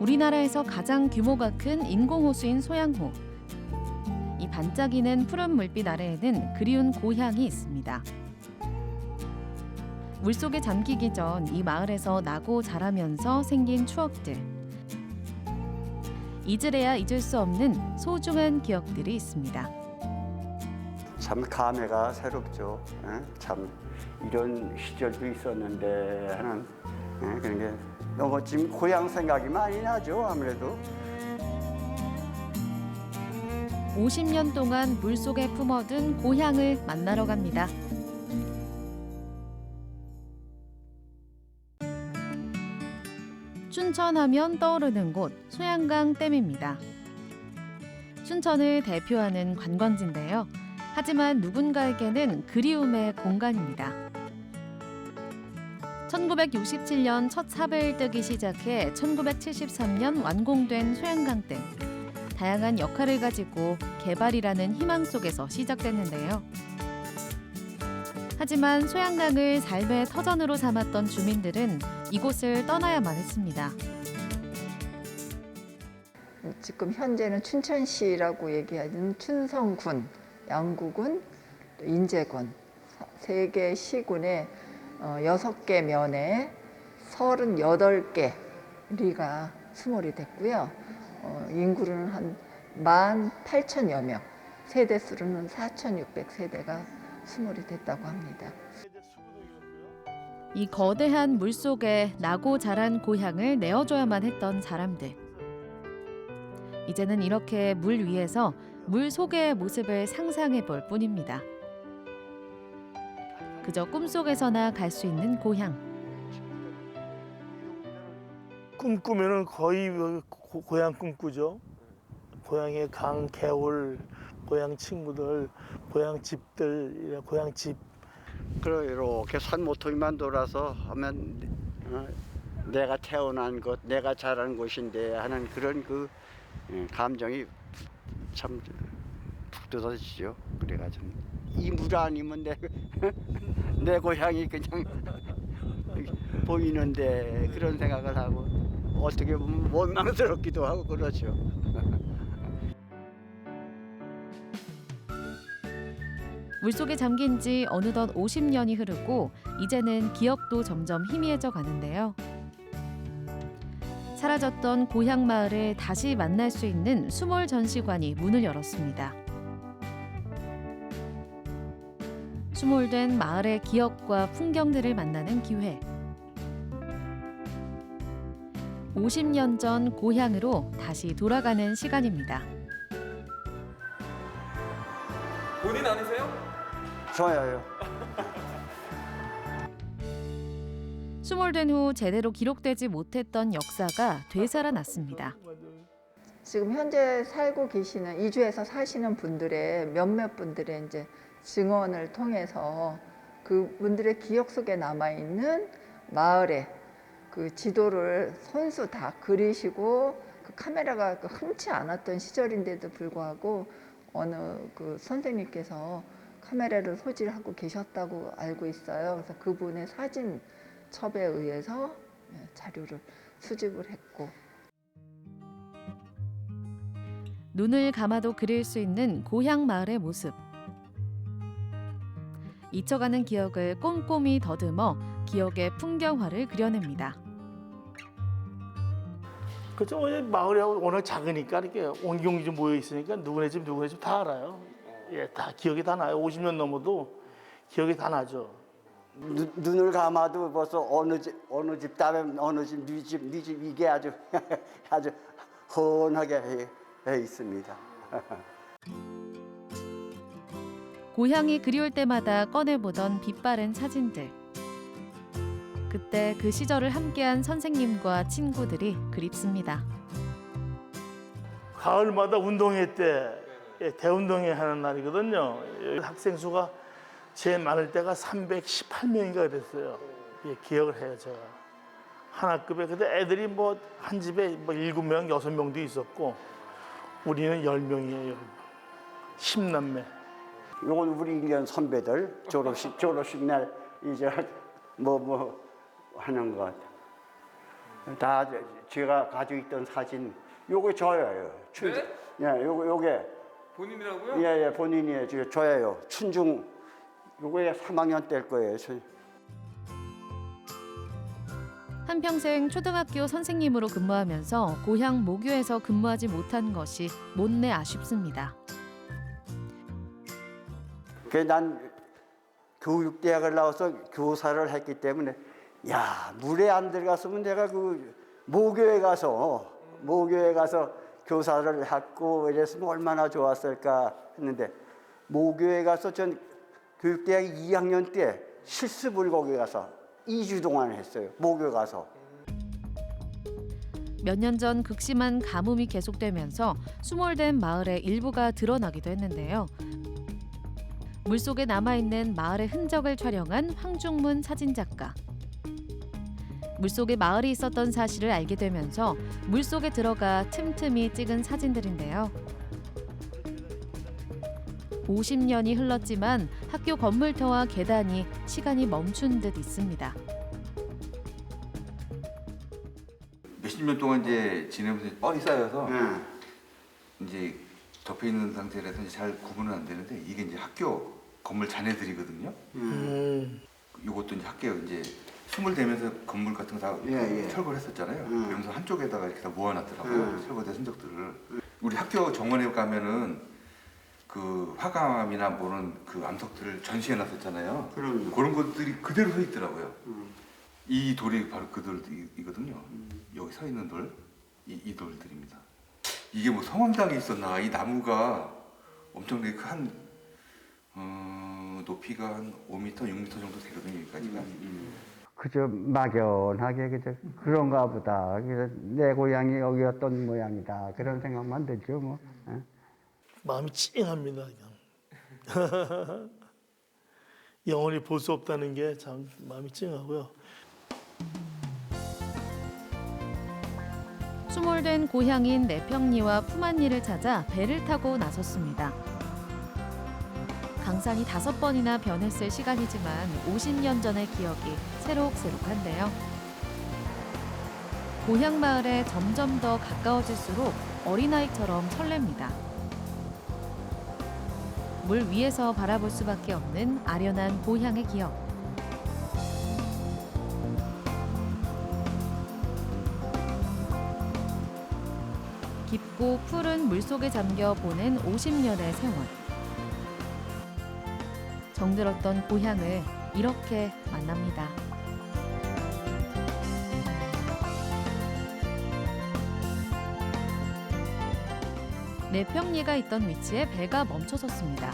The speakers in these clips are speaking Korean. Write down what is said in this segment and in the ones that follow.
우리나라에서 가장 규모가 큰 인공호수인 소양호. 이 반짝이는 푸른 물빛 아래에는 그리운 고향이 있습니다. 물속에 잠기기 전 이 마을에서 나고 자라면서 생긴 추억들. 잊으래야 잊을 수 없는 소중한 기억들이 있습니다. 참 감회가 새롭죠. 참 이런 시절도 있었는데 하는 그런 게 너무 지금 고향 생각이 많이 나죠. 아무래도. 50년 동안 물속에 품어둔 고향을 만나러 갑니다. 춘천하면 떠오르는 곳 소양강 댐입니다. 춘천을 대표하는 관광지인데요. 하지만 누군가에게는 그리움의 공간입니다. 1967년 첫 삽을 뜨기 시작해 1973년 완공된 소양강댐. 다양한 역할을 가지고 개발이라는 희망 속에서 시작됐는데요. 하지만 소양강을 삶의 터전으로 삼았던 주민들은 이곳을 떠나야만 했습니다. 지금 현재는 춘천시라고 얘기하는 춘성군, 양구군, 인제군 세 개 시군에 6개 면에 38개 리가 수몰이 됐고요. 인구는 한 18,000여 명, 세대 수로는 4,600세대가 수몰이 됐다고 합니다. 이 거대한 물속에 나고 자란 고향을 내어줘야만 했던 사람들. 이제는 이렇게 물 위에서 물 속의 모습을 상상해 볼 뿐입니다. 그저 꿈속에서나 갈 수 있는 고향. 꿈꾸면은 거의 고향 꿈꾸죠. 고향의 강, 개울, 고향 친구들, 고향 집들, 고향 집. 이렇게 산 모퉁이만 돌아서 하면 내가 태어난 곳, 내가 자란 곳인데 하는 그런 그 감정이 참 푹 뜯어지죠. 그래가지고 이 물 아니면 내 고향이 그냥 보이는데 그런 생각을 하고 어떻게 보면 원망스럽기도 하고 그렇죠. 물속에 잠긴 지 어느덧 50년이 흐르고 이제는 기억도 점점 희미해져 가는데요. 사라졌던 고향 마을을 다시 만날 수 있는 수몰 전시관이 문을 열었습니다. 수몰된 마을의 기억과 풍경들을 만나는 기회. 50년 전 고향으로 다시 돌아가는 시간입니다. 본인 아니세요? 저요. 수몰된 후 제대로 기록되지 못했던 역사가 되살아났습니다. 지금 현재 살고 계시는 이주해서 사시는 분들의 몇몇 분들의 이제 증언을 통해서 그분들의 기억 속에 남아 있는 마을의 그 지도를 손수 다 그리시고 그 카메라가 흔치 않았던 시절인데도 불구하고 어느 그 선생님께서 카메라를 소지하고 계셨다고 알고 있어요. 그래서 그분의 사진 첩에 의해서 자료를 수집을 했고. 눈을 감아도 그릴 수 있는 고향 마을의 모습. 잊혀가는 기억을 꼼꼼히 더듬어 기억의 풍경화를 그려냅니다. 그렇죠. 마을이 워낙 작으니까 이렇게 옹기종기 좀 모여 있으니까 누구네 집 다 알아요. 예, 다 기억이 다 나요. 50년 넘어도 기억이 다 나죠. 눈을 감아도 벌써 어느 집 다음에 어느 집, 네 집 이게 아주 아주 훤하게 해 있습니다. 고향이 그리울 때마다 꺼내보던 빛바랜 사진들. 그때 그 시절을 함께한 선생님과 친구들이 그립습니다. 가을마다 운동회 때 대운동회 하는 날이거든요. 학생 수가 제일 많을 때가 318명인가 그랬어요. 예, 기억을 해요, 제가. 한 학급에. 근데 애들이 뭐 한 집에 뭐 7명, 6명도 있었고 우리는 10명이에요. 10남매. 요건 우리 1년 선배들 졸업식 날 이제 뭐 하는 것 같아. 다 제가 가지고 있던 사진 요게 저예요. 네? 예, 요게 본인이라고요? 예, 본인이 저예요. 춘중 요게 3학년 때일 거예요. 한평생 초등학교 선생님으로 근무하면서 고향 모교에서 근무하지 못한 것이 못내 아쉽습니다. 난 교육대학을 나와서 교사를 했기 때문에 야 물에 안 들어갔으면 내가 그 모교에 가서 교사를 했고 이랬으면 얼마나 좋았을까 했는데 모교에 가서 전 교육대학 2학년 때 실습을 거기 가서 2주 동안 했어요. 모교 가서. 몇 년 전 극심한 가뭄이 계속되면서 수몰된 마을의 일부가 드러나기도 했는데요. 물속에 남아있는 마을의 흔적을 촬영한 황중문 사진작가. 물속에 마을이 있었던 사실을 알게 되면서 물속에 들어가 틈틈이 찍은 사진들인데요. 50년이 흘렀지만 학교 건물터와 계단이 시간이 멈춘 듯 있습니다. 몇십 년 동안 이제 지내면서 뻘이 쌓여서 응. 이제 덮여 있는 상태라서 이제 잘 구분은 안 되는데 이게 이제 학교 건물 잔해들이거든요. 이것도 이제 학교 이제 수몰되면서 건물 같은 거 다 예. 철거를 했었잖아요. 음. 그러면서 한쪽에다가 이렇게 다 모아놨더라고요. 철거된 흔적들을. 우리 학교 정원에 가면은 그 화감이나 뭐는 그 암석들을 전시해놨었잖아요. 그럼요. 그런 것들이 그대로 서 있더라고요. 이 돌이 바로 그 돌이거든요. 여기 서 있는 돌, 이 돌들입니다. 이게 뭐 성황당에 있었나? 이 나무가 엄청나게 큰 높이가 한 5m, 6m 정도 되거든요. 여기까지가. 그저 막연하게 그저 그런가 보다. 그래서 내 고향이 여기였던 모양이다. 그런 생각만 들죠 뭐. 예. 마음이 찡합니다. 그냥. 영원히 볼 수 없다는 게 참 마음이 찡하고요. 수몰된 고향인 내평리와 품안리를 찾아 배를 타고 나섰습니다. 강산이 5번이나 변했을 시간이지만 50년 전의 기억이 새록새록한데요. 고향 마을에 점점 더 가까워질수록 어린아이처럼 설렙니다. 물 위에서 바라볼 수밖에 없는 아련한 고향의 기억. 깊고 푸른 물속에 잠겨 보낸 50년의 세월. 정들었던 고향을 이렇게 만납니다. 내평리가 있던 위치에 배가 멈춰섰습니다.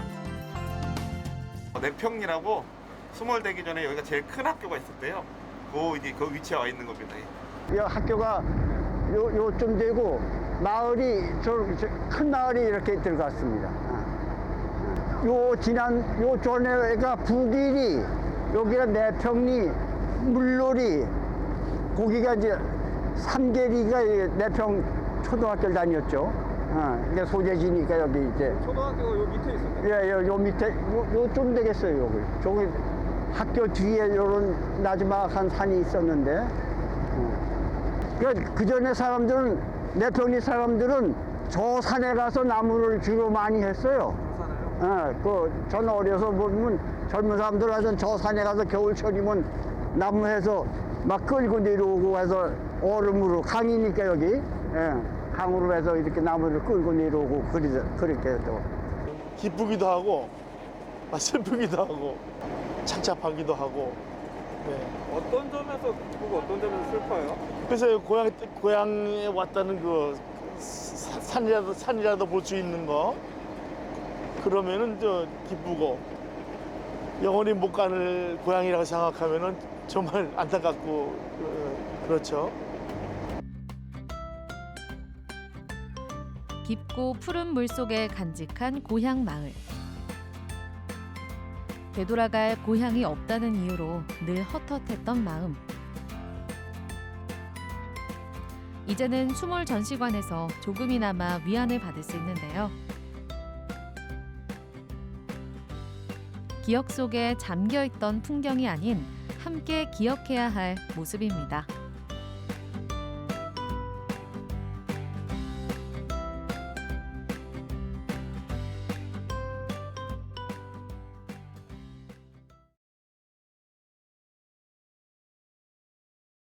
내평리라고 수몰되기 전에 여기가 제일 큰 학교가 있었대요. 그 위치에 와 있는 겁니다. 이 학교가 요쯤 되고 마을이 큰 마을이 이렇게 들어갔습니다. 요 전에가 북일이, 여기가 내평리, 물놀이, 거기가 이제 삼계리가 내평 초등학교를 다녔죠. 이게 소재지니까 여기 이제. 초등학교가 요 밑에 있었나요? 요 밑에 요좀 되겠어요 여기. 저기 학교 뒤에 요런 나지막한 산이 있었는데. 그 전에 사람들은 내평리 사람들은 저 산에 가서 나무를 주로 많이 했어요. 전 어려서 보면 젊은 사람들 하여튼 저 산에 가서 겨울철이면 나무 해서 막 끌고 내려오고 해서 얼음으로 강이니까 여기 강으로 해서 이렇게 나무를 끌고 내려오고 그렇게 또. 기쁘기도 하고 슬프기도 하고 착잡하기도 하고. 네. 어떤 점에서 기쁘고 어떤 점에서 슬퍼요? 그래서 고향에 왔다는 그 산이라도 볼 수 있는 거 그러면은 기쁘고 영원히 못 가는 고향이라고 생각하면은 정말 안타깝고 그렇죠. 깊고 푸른 물속에 간직한 고향 마을. 되돌아갈 고향이 없다는 이유로 늘 헛헛했던 마음. 이제는 수몰 전시관에서 조금이나마 위안을 받을 수 있는데요. 기억 속에 잠겨있던 풍경이 아닌 함께 기억해야 할 모습입니다.